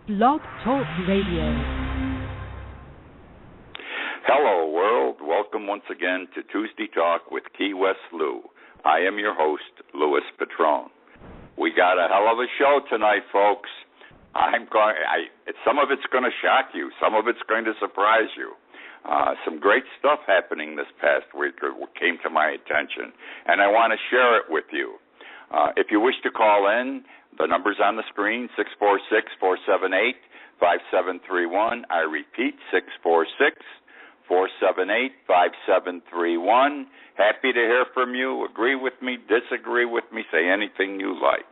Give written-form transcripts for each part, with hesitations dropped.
Blog Talk Radio. Hello, world. Welcome once again to Tuesday Talk with Key West Lou. I am your host, Louis Patrone. We got a hell of a show tonight, folks. Some of it's going to shock you. Some of it's going to surprise you. Some great stuff happening this past week came to my attention, and I want to share it with you. If you wish to call in, the number's on the screen, 646-478-5731. I repeat, 646-478-5731. Happy to hear from you. Agree with me, disagree with me, say anything you like.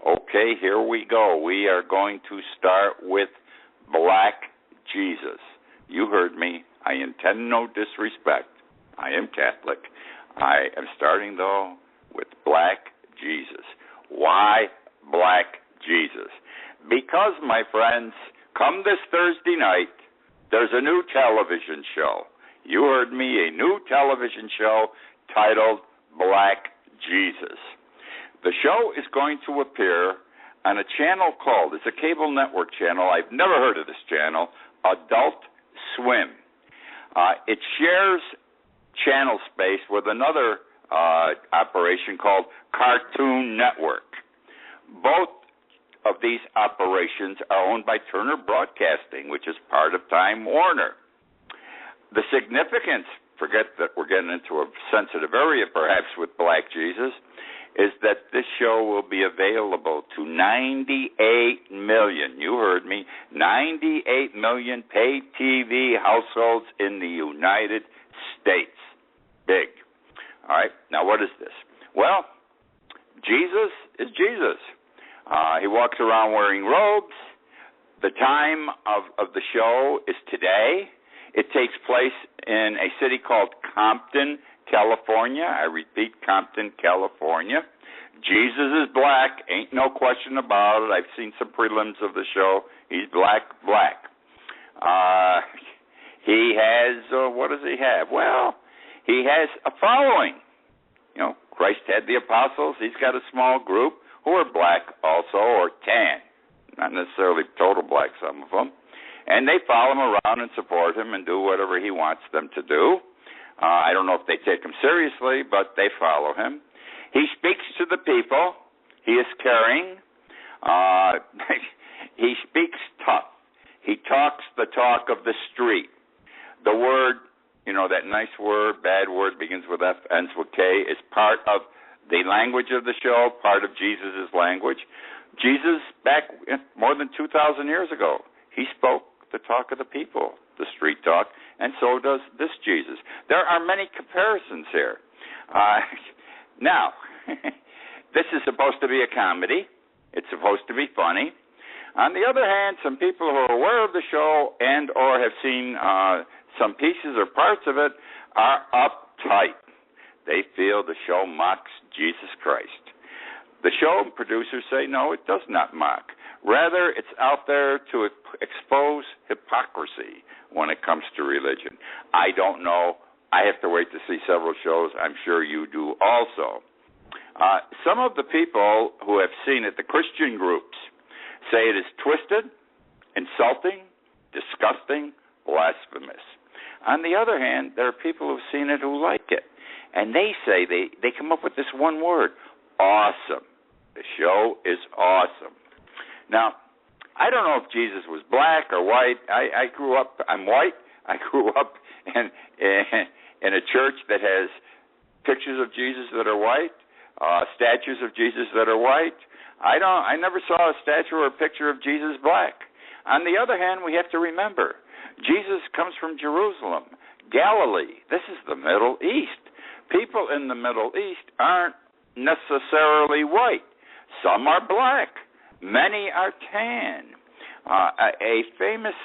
Okay, here we go. We are going to start with Black Jesus. You heard me. I intend no disrespect. I am Catholic. I am starting, though, with Black Jesus. Why Black Jesus? Because, my friends, come this Thursday night, there's a new television show. You heard me, a new television show titled Black Jesus. The show is going to appear on a channel called, it's a cable network channel, I've never heard of this channel, Adult Swim. It shares channel space with another operation called Cartoon Network. Both of these operations are owned by Turner Broadcasting, which is part of Time Warner. The significance, forget that we're getting into a sensitive area perhaps with Black Jesus, is that this show will be available to 98 million, you heard me, 98 million paid TV households in the United States. Big. All right, now what is this? Well, Jesus is Jesus. He walks around wearing robes. The time of the show is today. It takes place in a city called Compton, California. I repeat, Compton, California. Jesus is black. Ain't no question about it. I've seen some prelims of the show. He's black. He has, what does he have? Well, he has a following. You know, Christ had the apostles. He's got a small group who are black also, or tan. Not necessarily total black, some of them. And they follow him around and support him and do whatever he wants them to do. I don't know if they take him seriously, but they follow him. He speaks to the people. He is caring. He speaks tough. He talks the talk of the street. The word, you know, that nice word, bad word, begins with F, ends with K, is part of the language of the show, part of Jesus' language. Jesus, back more than 2,000 years ago, he spoke the talk of the people, the street talk, and so does this Jesus. There are many comparisons here. Now, this is supposed to be a comedy. It's supposed to be funny. On the other hand, some people who are aware of the show and or have seen some pieces or parts of it are uptight. They feel the show mocks Jesus Christ. The show producers say, no, it does not mock. Rather, it's out there to expose hypocrisy when it comes to religion. I don't know. I have to wait to see several shows. I'm sure you do also. Some of the people who have seen it, the Christian groups, say it is twisted, insulting, disgusting, blasphemous. On the other hand, there are people who've seen it who like it. And they say, they come up with this one word, awesome. The show is awesome. Now, I don't know if Jesus was black or white. I'm white. I grew up in a church that has pictures of Jesus that are white, statues of Jesus that are white. I never saw a statue or a picture of Jesus black. On the other hand, we have to remember, Jesus comes from Jerusalem, Galilee. This is the Middle East. People in the Middle East aren't necessarily white. Some are black. Many are tan. A famous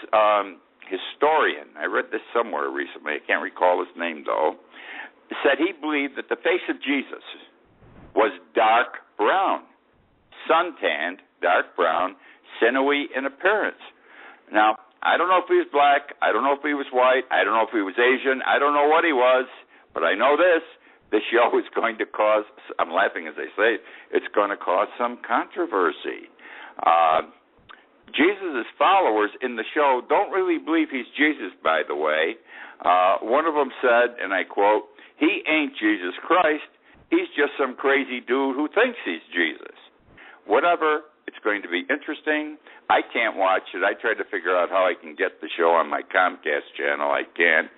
historian, I read this somewhere recently, I can't recall his name though, said he believed that the face of Jesus was dark brown, suntanned, dark brown, sinewy in appearance. Now, I don't know if he was black, I don't know if he was white, I don't know if he was Asian, I don't know what he was, but I know this show is going to cause, I'm laughing as I say it, it's going to cause some controversy. Jesus' followers in the show don't really believe he's Jesus, by the way. One of them said, and I quote, "He ain't Jesus Christ. He's just some crazy dude who thinks he's Jesus." Whatever, it's going to be interesting. I can't watch it. I tried to figure out how I can get the show on my Comcast channel. I can't.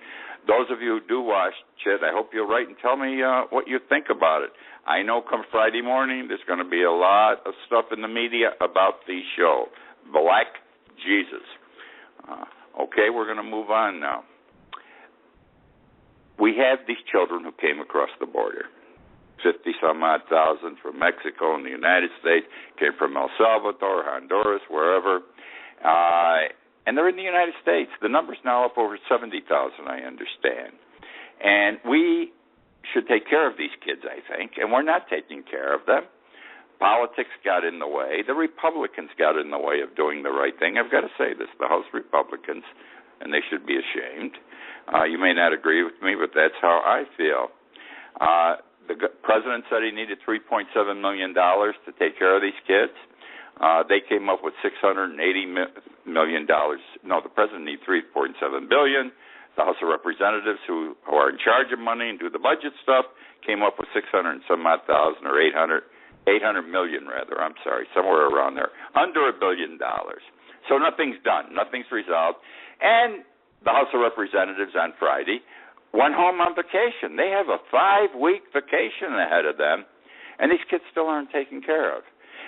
Those of you who do watch it, I hope you'll write and tell me what you think about it. I know come Friday morning there's going to be a lot of stuff in the media about the show. Black Jesus. Okay, we're going to move on now. We have these children who came across the border. 50-some-odd thousand from Mexico and the United States, came from El Salvador, Honduras, wherever. And they're in the United States. The number's now up over 70,000, I understand. And we should take care of these kids, I think, and we're not taking care of them. Politics got in the way. The Republicans got in the way of doing the right thing. I've got to say this, the House Republicans, and they should be ashamed. You may not agree with me, but that's how I feel. The president said he needed $3.7 million to take care of these kids. They came up with $680 million. No, the president needs $3.7 billion. The House of Representatives, who are in charge of money and do the budget stuff, came up with 600 and some odd thousand, or 800 million rather. I'm sorry, somewhere around there, under $1 billion. So nothing's done, nothing's resolved. And the House of Representatives on Friday went home on vacation. They have a 5-week vacation ahead of them, and these kids still aren't taken care of.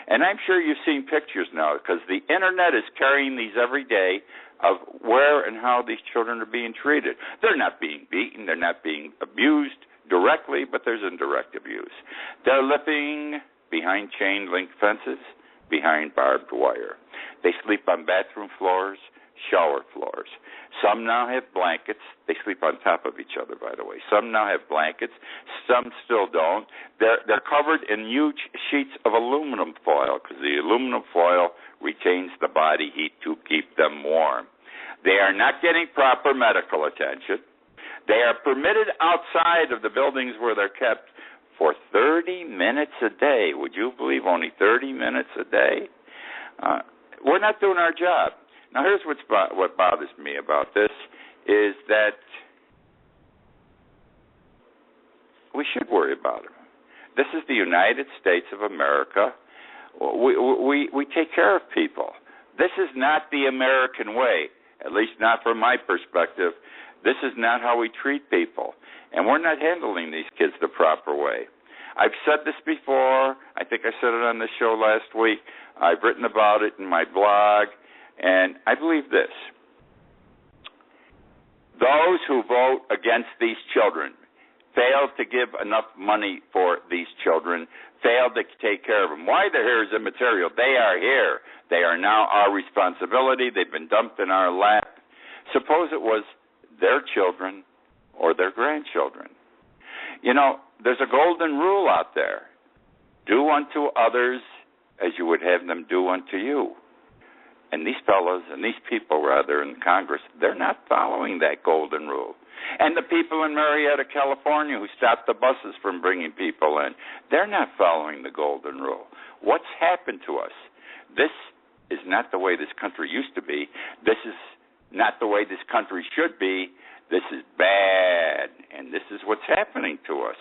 And I'm sure you've seen pictures now, because the Internet is carrying these every day of where and how these children are being treated. They're not being beaten. They're not being abused directly, but there's indirect abuse. They're living behind chain link fences, behind barbed wire. They sleep on bathroom floors, shower floors. Some now have blankets. They sleep on top of each other, by the way. Some now have blankets. Some still don't. They're covered in huge sheets of aluminum foil, because the aluminum foil retains the body heat to keep them warm. They are not getting proper medical attention. They are permitted outside of the buildings where they're kept for 30 minutes a day. Would you believe only 30 minutes a day? We're not doing our job. Now, here's what bothers me about this, is that we should worry about them. This is the United States of America. We take care of people. This is not the American way, at least not from my perspective. This is not how we treat people, and we're not handling these kids the proper way. I've said this before. I think I said it on the show last week. I've written about it in my blog. And I believe this. Those who vote against these children fail to give enough money for these children, fail to take care of them. Why they're here is immaterial. They are here. They are now our responsibility. They've been dumped in our lap. Suppose it was their children or their grandchildren. You know, there's a golden rule out there. Do unto others as you would have them do unto you. And these fellows, and these people, rather, in Congress, they're not following that golden rule. And the people in Marietta, California, who stopped the buses from bringing people in, they're not following the golden rule. What's happened to us? This is not the way this country used to be. This is not the way this country should be. This is bad, and this is what's happening to us.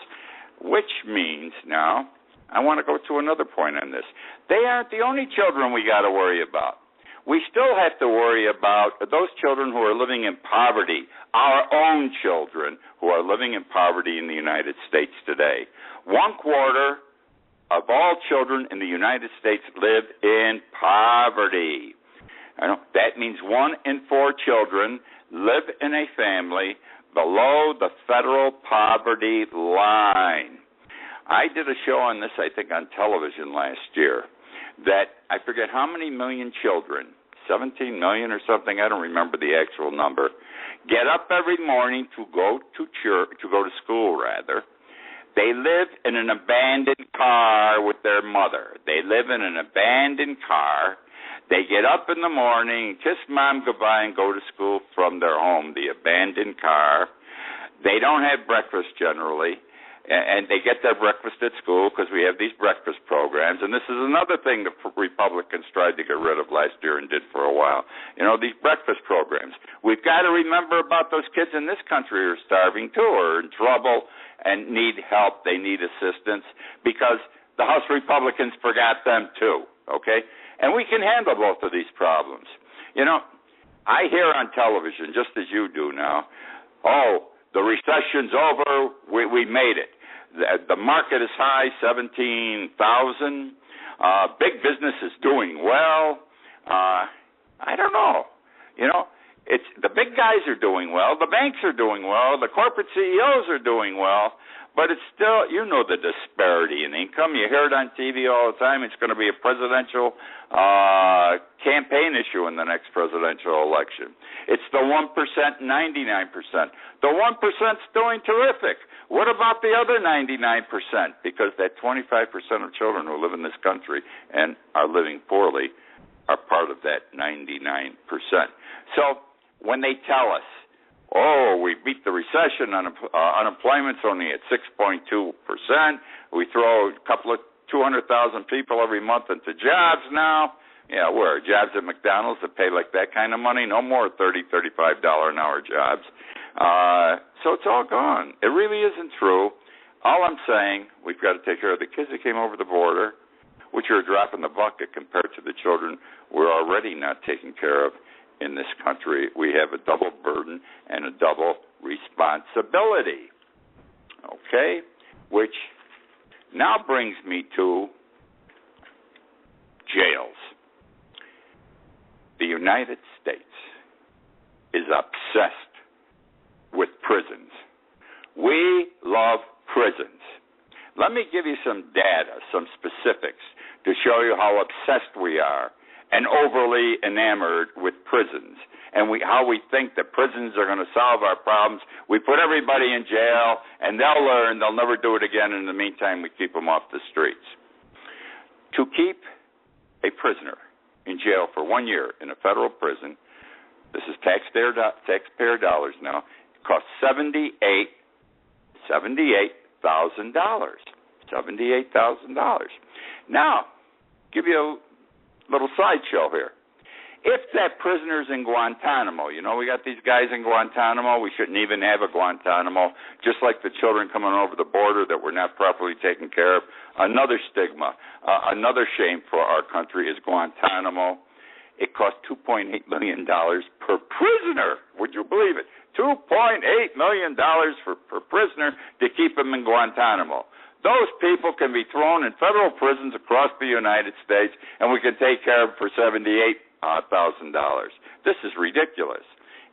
Which means, now, I want to go to another point on this. They aren't the only children we got to worry about. We still have to worry about those children who are living in poverty, our own children who are living in poverty in the United States today. 1/4 of all children in the United States live in poverty. That means 1 in 4 children live in a family below the federal poverty line. I did a show on this, I think, on television last year, that I forget how many million children, 17 million or something, I don't remember the actual number, get up every morning to go to church, to go to school rather. They live in an abandoned car with their mother. They live in an abandoned car. They get up in the morning, kiss mom goodbye, and go to school from their home, the abandoned car. They don't have breakfast generally. and they get their breakfast at school because we have these breakfast programs. And this is another thing the Republicans tried to get rid of last year and did for a while. These breakfast programs. We've got to remember about those kids in this country who are starving too, or in trouble and need help. They need assistance because the House Republicans forgot them too, okay? And we can handle both of these problems. I hear on television, just as you do now, the recession's over, we made it. The market is high, 17,000. Big business is doing well. I don't know. It's the big guys are doing well. The banks are doing well. The corporate CEOs are doing well. But it's still, the disparity in income. You hear it on TV all the time. It's going to be a presidential campaign issue in the next presidential election. It's the 1%, 99%. The 1%'s doing terrific. What about the other 99%? Because that 25% of children who live in this country and are living poorly are part of that 99%. So when they tell us, we beat the recession, unemployment's only at 6.2%, we throw a couple of 200,000 people every month into jobs now. Yeah, where? Jobs at McDonald's that pay like that kind of money? No more $30, $35 an hour jobs. So it's all gone. It really isn't true. All I'm saying, we've got to take care of the kids that came over the border, which are a drop in the bucket compared to the children we're already not taking care of in this country. We have a double burden and a double responsibility. Okay? Which now brings me to jails. The United States is obsessed with prisons. We love prisons. Let me give you some data, some specifics to show you how obsessed we are and overly enamored with prisons, and how we think that prisons are going to solve our problems. We put everybody in jail, and they'll learn they'll never do it again. In the meantime, we keep them off the streets. To keep a prisoner in jail for 1 year in a federal prison, this is taxpayer dollars now, it costs $78,000. Now, give you a little sideshow here. If that prisoner's in Guantanamo, we got these guys in Guantanamo, we shouldn't even have a Guantanamo, just like the children coming over the border that we're not properly taken care of. Another stigma, another shame for our country is Guantanamo. It costs $2.8 million per prisoner. Would you believe it? $2.8 million per prisoner to keep them in Guantanamo. Those people can be thrown in federal prisons across the United States, and we can take care of them for $78,000. This is ridiculous.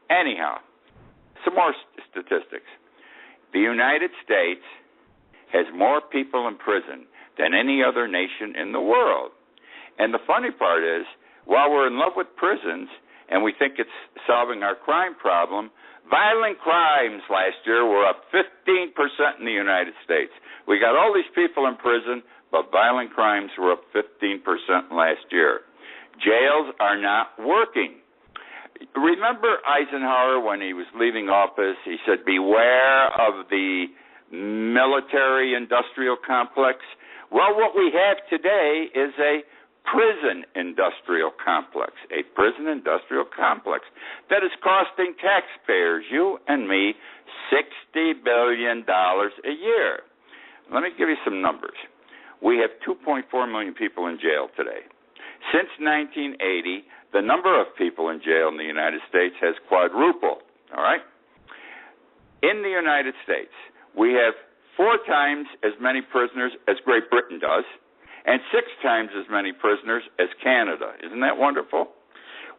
Anyhow, some more statistics. The United States has more people in prison than any other nation in the world. And the funny part is, while we're in love with prisons and we think it's solving our crime problem, violent crimes last year were up 15% in the United States. We got all these people in prison, but violent crimes were up 15% last year. Jails are not working. Remember Eisenhower when he was leaving office, he said, beware of the military-industrial complex? Well, what we have today is a prison-industrial complex, a prison-industrial complex that is costing taxpayers, you and me, $60 billion a year. Let me give you some numbers. We have 2.4 million people in jail today. Since 1980, the number of people in jail in the United States has quadrupled, all right? In the United States, we have 4 times as many prisoners as Great Britain does, and 6 times as many prisoners as Canada. Isn't that wonderful?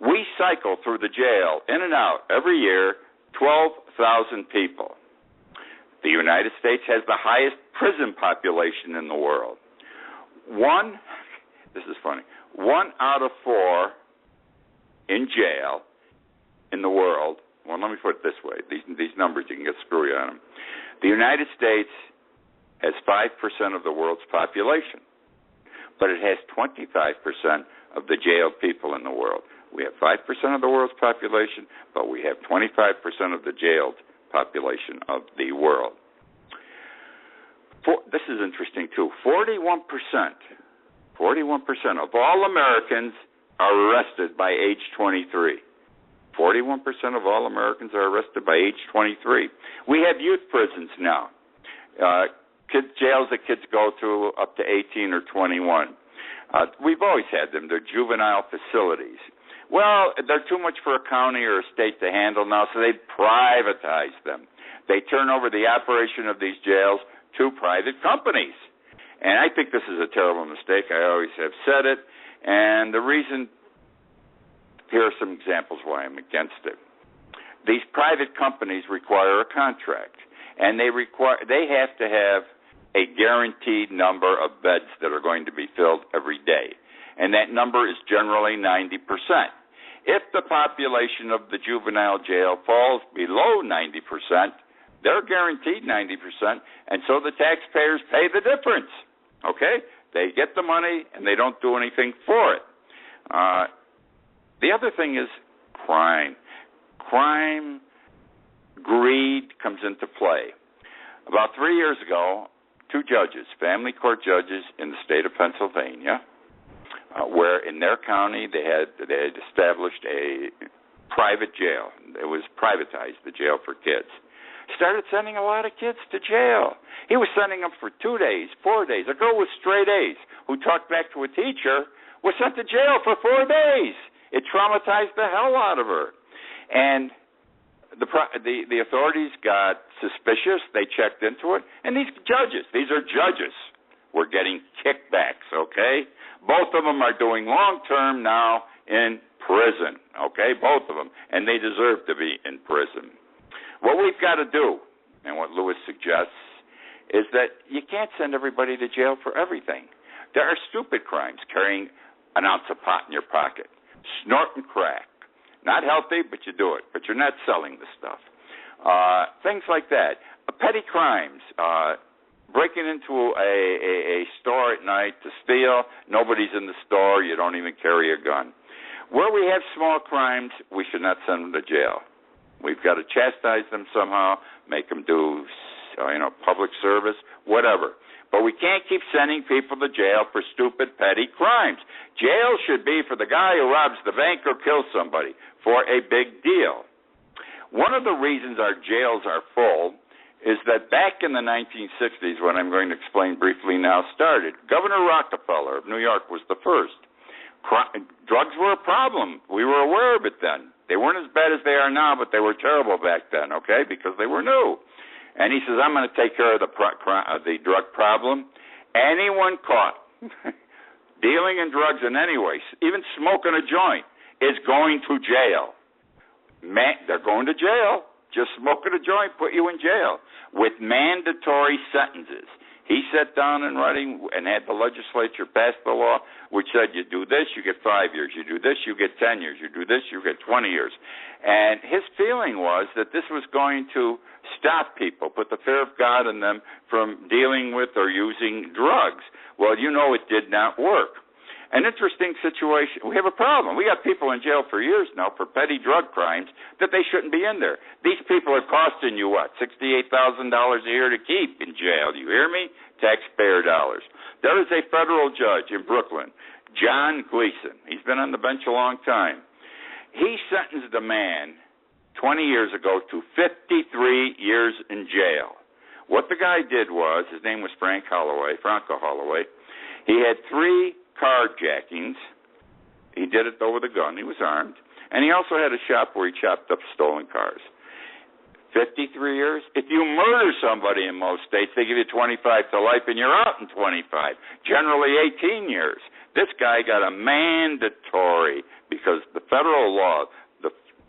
We cycle through the jail, in and out, every year, 12,000 people. The United States has the highest prison population in the world. This is funny, 1 out of 4 in jail in the world, well, let me put it this way, these numbers, you can get screwy on them. The United States has 5% of the world's population, but it has 25% of the jailed people in the world. We have 5% of the world's population, but we have 25% of the jailed population of the world. This is interesting, too. 41% of all Americans are arrested by age 23. 41% of all Americans are arrested by age 23. We have youth prisons now. Jails that kids go to up to 18 or 21. We've always had them. They're juvenile facilities. Well, they're too much for a county or a state to handle now, so they privatize them. They turn over the operation of these jails to private companies. And I think this is a terrible mistake. I always have said it. And the reason, here are some examples why I'm against it. These private companies require a contract, and they have to have a guaranteed number of beds that are going to be filled every day. And that number is generally 90%. If the population of the juvenile jail falls below 90%, they're guaranteed 90%, and so the taxpayers pay the difference. Okay? They get the money, and they don't do anything for it. The other thing is crime. Crime, greed comes into play. About 3 years ago, 2 judges, family court judges in the state of Pennsylvania, where in their county they had established a private jail. It was privatized, the jail for kids. Started sending a lot of kids to jail. He was sending them for 2 days, 4 days. A girl with straight A's who talked back to a teacher was sent to jail for 4 days. It traumatized the hell out of her. And the authorities got suspicious. They checked into it. And these are judges, were getting kickbacks, okay? Both of them are doing long-term now in prison, okay? Both of them. And they deserve to be in prison. What we've got to do, and what Lewis suggests, is that you can't send everybody to jail for everything. There are stupid crimes, carrying an ounce of pot in your pocket, snorting crack. Not healthy, but you do it. But you're not selling the stuff. Things like that. Petty crimes, breaking into a store at night to steal. Nobody's in the store. You don't even carry a gun. Where we have small crimes, we should not send them to jail. We've got to chastise them somehow, make them do, public service, whatever. But we can't keep sending people to jail for stupid, petty crimes. Jail should be for the guy who robs the bank or kills somebody, for a big deal. One of the reasons our jails are full is that back in the 1960s, what I'm going to explain briefly now started, Governor Rockefeller of New York was the first. Drugs were a problem. We were aware of it then. They weren't as bad as they are now, but they were terrible back then, okay, because they were new. And he says, I'm going to take care of the drug problem. Anyone caught dealing in drugs in any way, even smoking a joint, is going to jail. They're going to jail. Just smoking a joint put you in jail with mandatory sentences. He sat down in writing and had the legislature pass the law, which said you do this, you get 5 years. You do this, you get 10 years. You do this, you get 20 years. And his feeling was that this was going to stop people, put the fear of God in them from dealing with or using drugs. Well, it did not work. An interesting situation. We have a problem. We got people in jail for years now for petty drug crimes that they shouldn't be in there. These people are costing you, what, $68,000 a year to keep in jail. You hear me? Taxpayer dollars. There is a federal judge in Brooklyn, John Gleason. He's been on the bench a long time. He sentenced a man 20 years ago to 53 years in jail. What the guy did was, his name was Franco Holloway. He had 3 carjackings. He did it, though, with a gun. He was armed. And he also had a shop where he chopped up stolen cars. 53 years? If you murder somebody in most states, they give you 25 to life, and you're out in 25. Generally 18 years. This guy got a mandatory, because the federal law,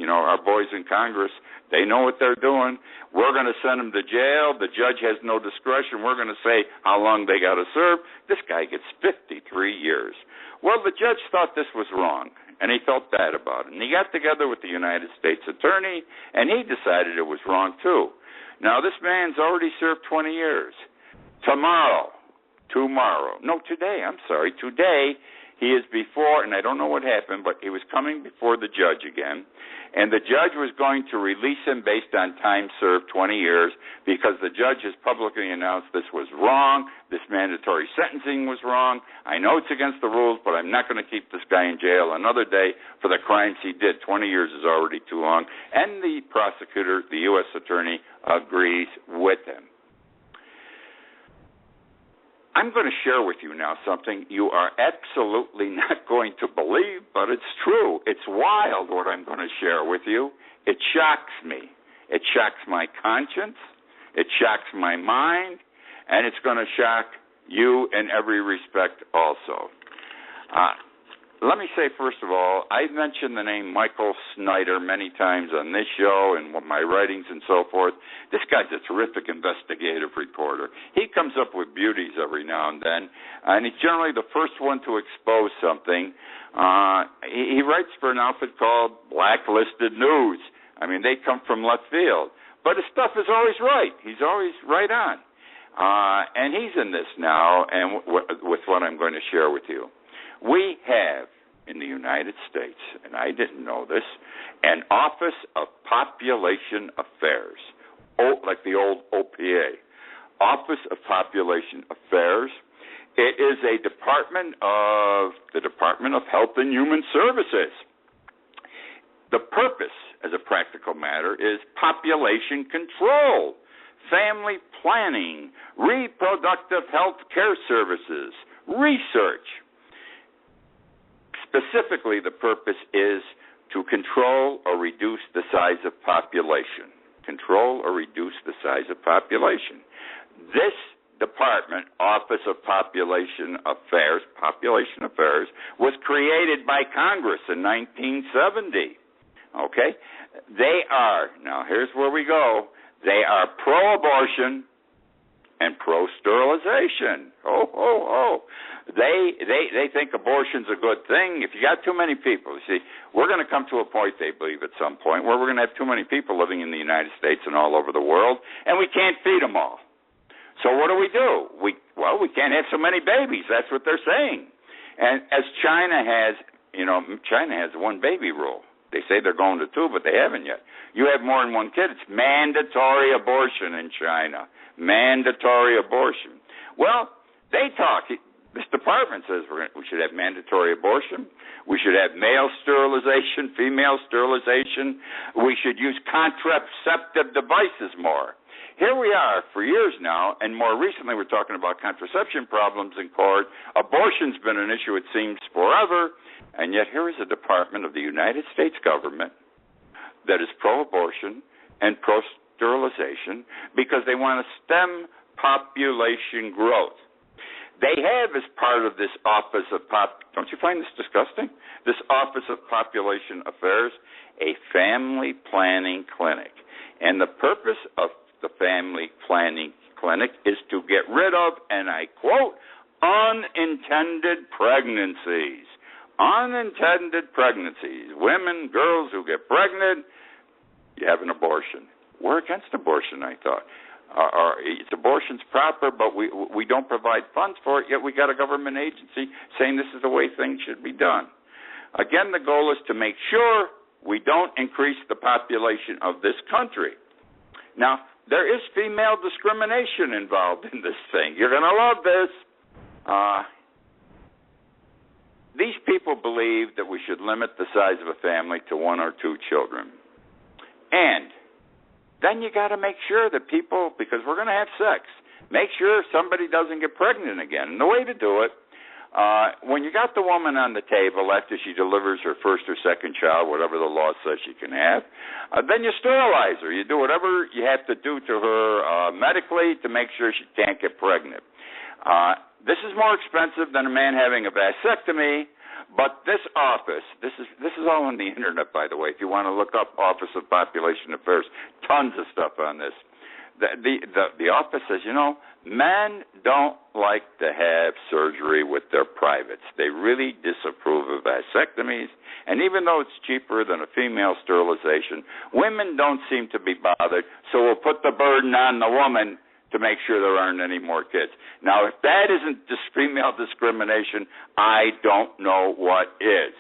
our boys in Congress, they know what they're doing. We're going to send them to jail. The judge has no discretion. We're going to say how long they got to serve. This guy gets 53 years. Well, the judge thought this was wrong, and he felt bad about it. And he got together with the United States attorney, and he decided it was wrong, too. Now, this man's already served 20 years. Today, He is before, and I don't know what happened, but he was coming before the judge again, and the judge was going to release him based on time served, 20 years, because the judge has publicly announced this was wrong, this mandatory sentencing was wrong. I know it's against the rules, but I'm not going to keep this guy in jail another day for the crimes he did. 20 years is already too long. And the prosecutor, the U.S. attorney, agrees with him. I'm going to share with you now something you are absolutely not going to believe, but it's true. It's wild what I'm going to share with you. It shocks me. It shocks my conscience. It shocks my mind. And it's going to shock you in every respect also. Let me say, first of all, I've mentioned the name Michael Snyder many times on this show and my writings and so forth. This guy's a terrific investigative reporter. He comes up with beauties every now and then, and he's generally the first one to expose something. He writes for an outfit called Blacklisted News. I mean, they come from left field. But his stuff is always right. He's always right on. And he's in this now, and with what I'm going to share with you. We have, in the United States, and I didn't know this, an Office of Population Affairs, like the old OPA, Office of Population Affairs. It is a department of the Department of Health and Human Services. The purpose, as a practical matter, is population control, family planning, reproductive health care services, research. Specifically, the purpose is to control or reduce the size of population. Control or reduce the size of population. This department, Office of Population Affairs, was created by Congress in 1970. Okay? They are, now here's where we go, they are pro-abortion and pro-sterilization. They think abortion's a good thing. If you got too many people, you see, we're going to come to a point, they believe, at some point, where we're going to have too many people living in the United States and all over the world, and we can't feed them all. So what do? We can't have so many babies. That's what they're saying. And as China has one baby rule. They say they're going to 2, but they haven't yet. You have more than one kid, it's mandatory abortion in China. Mandatory abortion. Well, they talk. This department says we should have mandatory abortion. We should have male sterilization, female sterilization. We should use contraceptive devices more. Here we are for years now, and more recently we're talking about contraception problems in court. Abortion's been an issue, it seems, forever, and yet here is a department of the United States government that is pro-abortion and pro-sterilization because they want to stem population growth. They have, as part of this Office of don't you find this disgusting? This Office of Population Affairs, a family planning clinic. And the purpose of the family planning clinic is to get rid of, and I quote, unintended pregnancies. Unintended pregnancies. Women, girls who get pregnant, you have an abortion. We're against abortion, I thought. Abortion's proper, but we don't provide funds for it, yet we got a government agency saying this is the way things should be done. Again, the goal is to make sure we don't increase the population of this country. Now, there is female discrimination involved in this thing. You're going to love this. These people believe that we should limit the size of a family to 1 or 2 children. And then you got to make sure that people, because we're going to have sex, make sure somebody doesn't get pregnant again. And the way to do it, when you got the woman on the table after she delivers her first or second child, whatever the law says she can have, then you sterilize her. You do whatever you have to do to her medically to make sure she can't get pregnant. This is more expensive than a man having a vasectomy, but this office, this is all on the internet, by the way. If you want to look up Office of Population Affairs, tons of stuff on this. The office says, men don't like to have surgery with their privates. They really disapprove of vasectomies, and even though it's cheaper than a female sterilization, women don't seem to be bothered, so we'll put the burden on the woman to make sure there aren't any more kids. Now, if that isn't female discrimination, I don't know what is.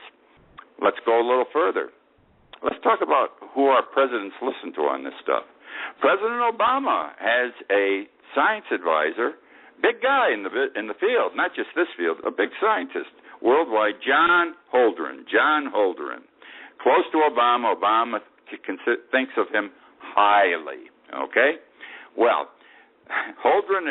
Let's go a little further. Let's talk about who our presidents listen to on this stuff. President Obama has a science advisor, big guy in the field, not just this field, a big scientist worldwide, John Holdren. Close to Obama. Obama thinks of him highly, okay? Well, Holdren,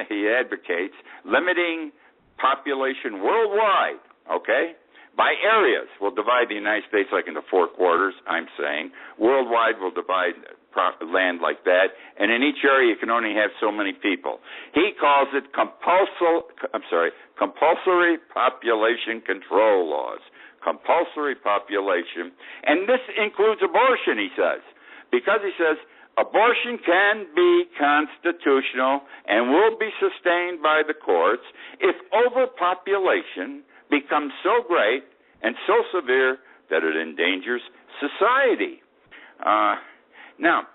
he advocates limiting population worldwide, okay, by areas. We'll divide the United States like into 4 quarters, I'm saying. Worldwide, we'll divide land like that, and in each area you can only have so many people. He calls it compulsory population control laws. Compulsory population, and this includes abortion, he says, because he says abortion can be constitutional and will be sustained by the courts if overpopulation becomes so great and so severe that it endangers society. Now,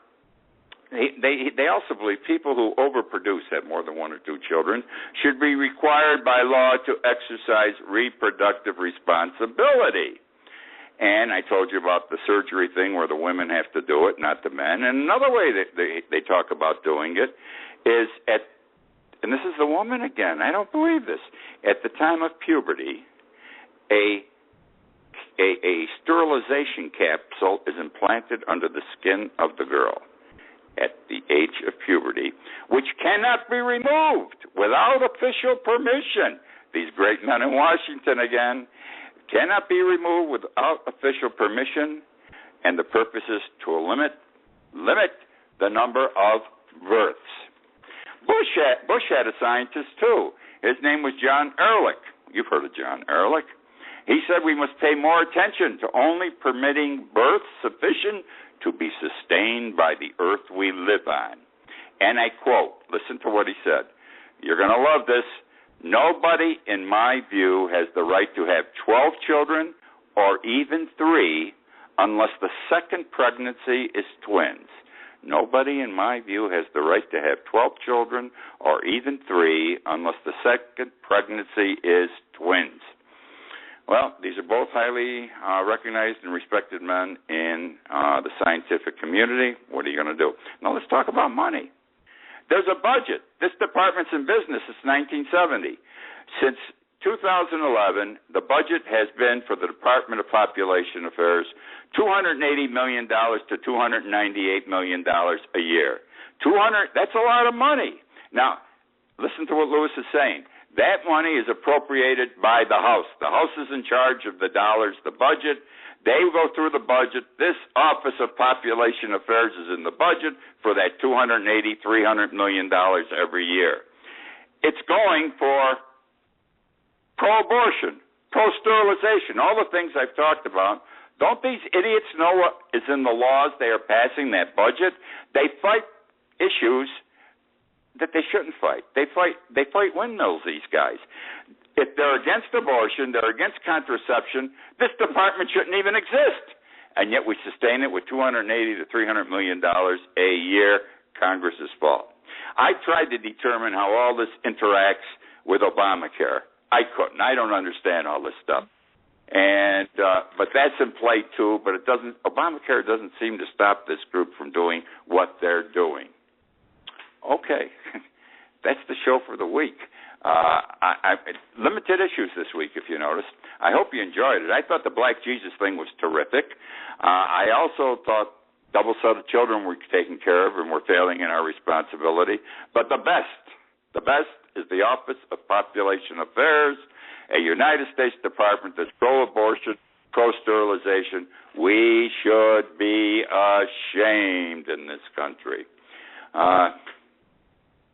they also believe people who overproduce, have more than 1 or 2 children, should be required by law to exercise reproductive responsibility. And I told you about the surgery thing where the women have to do it, not the men. And another way that they talk about doing it is and this is the woman again, I don't believe this, at the time of puberty, a sterilization capsule is implanted under the skin of the girl at the age of puberty, which cannot be removed without official permission. These great men in Washington again, cannot be removed without official permission, and the purpose is to limit the number of births. Bush had a scientist too. His name was John Ehrlich. You've heard of John Ehrlich. He said we must pay more attention to only permitting births sufficient to be sustained by the earth we live on. And I quote, listen to what he said. You're going to love this. Nobody, in my view, has the right to have 12 children or even 3 unless the second pregnancy is twins. Nobody, in my view, has the right to have 12 children or even 3 unless the second pregnancy is twins. Well, these are both highly recognized and respected men in the scientific community. What are you going to do? Now let's talk about money. There's a budget. This department's in business since 1970. Since 2011, the budget has been for the Department of Population Affairs $280 million to $298 million a year. That's a lot of money. Now, listen to what Lewis is saying. That money is appropriated by the House. The House is in charge of the dollars, the budget. They go through the budget. This Office of Population Affairs is in the budget for that $280, $300 million every year. It's going for pro-abortion, pro-sterilization, all the things I've talked about. Don't these idiots know what is in the laws they are passing, that budget? They fight issues that they shouldn't fight. They fight windmills, these guys. If they're against abortion, they're against contraception, this department shouldn't even exist. And yet we sustain it with $280 to $300 million a year, Congress's fault. I tried to determine how all this interacts with Obamacare. I couldn't. I don't understand all this stuff. And but that's in play too, but Obamacare doesn't seem to stop this group from doing what they're doing. Okay, that's the show for the week. Limited issues this week, if you noticed. I hope you enjoyed it. I thought the Black Jesus thing was terrific. I also thought double set of children were taken care of and we're failing in our responsibility. But the best is the Office of Population Affairs, a United States department that's pro-abortion, pro-sterilization. We should be ashamed in this country.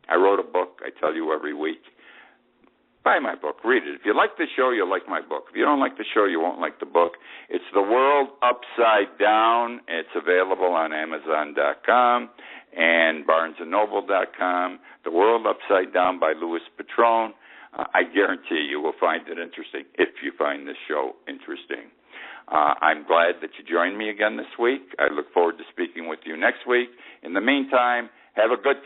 I wrote a book, I tell you every week. Buy my book, read it. If you like the show, you'll like my book. If you don't like the show, you won't like the book. It's The World Upside Down. It's available on Amazon.com and BarnesandNoble.com. The World Upside Down by Louis Patrone. I guarantee you will find it interesting if you find this show interesting. I'm glad that you joined me again this week. I look forward to speaking with you next week. In the meantime, have a good time.